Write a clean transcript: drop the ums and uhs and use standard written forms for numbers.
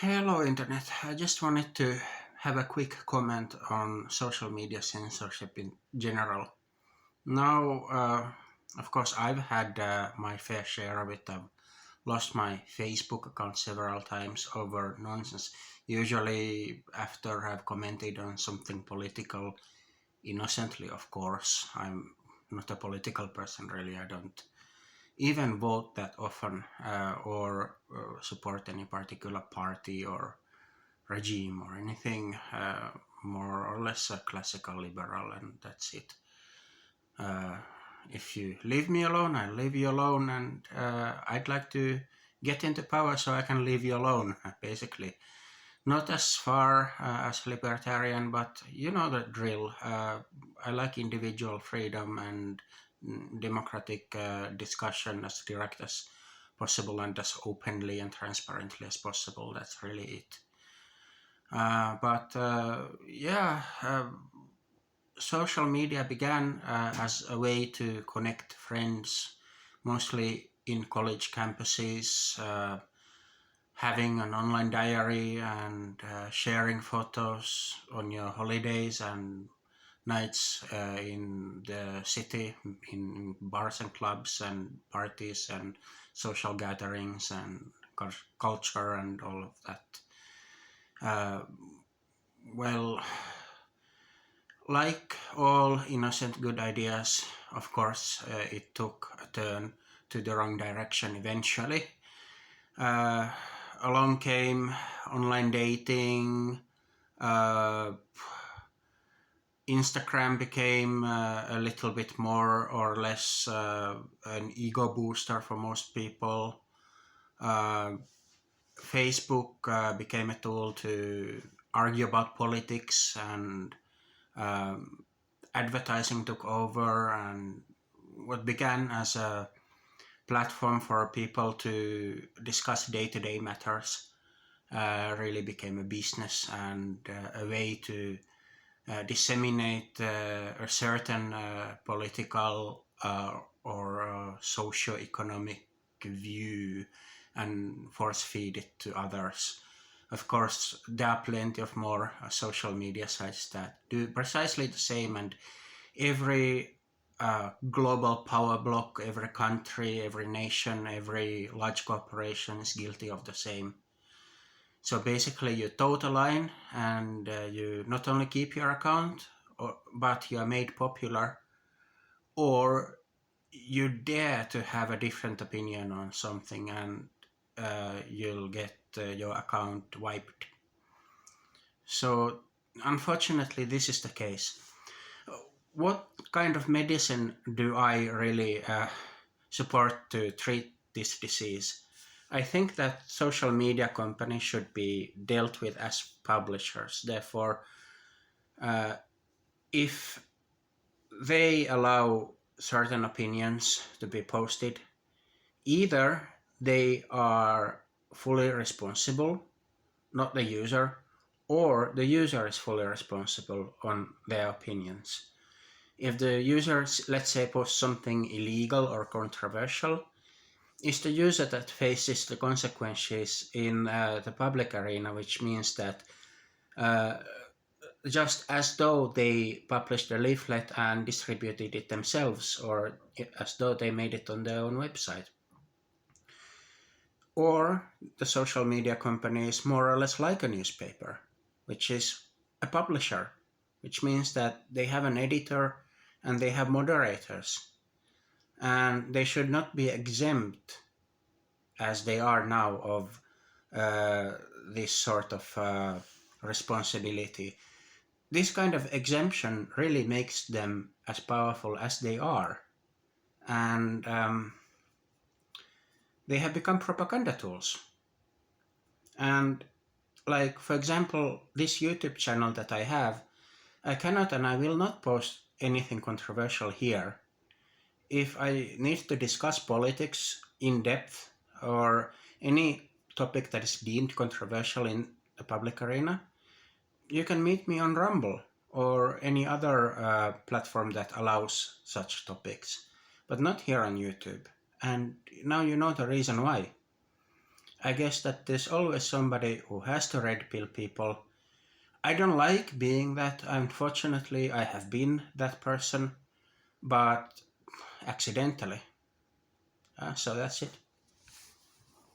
Hello Internet, I just wanted to have a quick comment on social media censorship in general. Now, of course, I've had my fair share of it. I've lost my Facebook account several times over nonsense. Usually, after I've commented on something political, innocently, of course. I'm not a political person, really. I don't even vote that often or support any particular party or regime or anything, more or less a classical liberal, and that's it. Uh, if you leave me alone, I'll leave you alone, and I'd like to get into power so I can leave you alone, basically. Not as far as libertarian, but you know the drill. I like individual freedom and democratic discussion as direct as possible and as openly and transparently as possible. That's really it. But social media began as a way to connect friends, mostly in college campuses, having an online diary and sharing photos on your holidays and nights in the city, in bars and clubs and parties and social gatherings and culture and all of that. Uh, well, like all innocent good ideas, of course, it took a turn to the wrong direction eventually. Uh, Along came online dating. Instagram became a little bit more or less an ego booster for most people. Facebook became a tool to argue about politics, and advertising took over, and what began as a platform for people to discuss day-to-day matters really became a business and a way to disseminate a certain political or socio-economic view and force feed it to others. Of course, there are plenty of more social media sites that do precisely the same, and every global power block, every country, every nation, every large corporation is guilty of the same. So basically you toe the line and you not only keep your account, but you are made popular, or you dare to have a different opinion on something, and you'll get your account wiped. So unfortunately this is the case. What kind of medicine do I really support to treat this disease? I think that social media companies should be dealt with as publishers. Therefore, if they allow certain opinions to be posted, either they are fully responsible, not the user, or the user is fully responsible on their opinions. If the user, let's say, posts something illegal or controversial, it's the user that faces the consequences in the public arena, which means that uh, just as though they published a leaflet and distributed it themselves, or as though they made it on their own website. Or the social media company is more or less like a newspaper, which is a publisher, which means that they have an editor and they have moderators, and they should not be exempt as they are now of this sort of responsibility. This kind of exemption really makes them as powerful as they are, and they have become propaganda tools. And like, for example, this YouTube channel that I have, I cannot and I will not post anything controversial here. If I need to discuss politics in depth or any topic that is deemed controversial in the public arena, you can meet me on Rumble or any other platform that allows such topics, but not here on YouTube. And now you know the reason why. I guess that there's always somebody who has to red pill people. I don't like being that. Unfortunately, I have been that person, but accidentally. So that's it.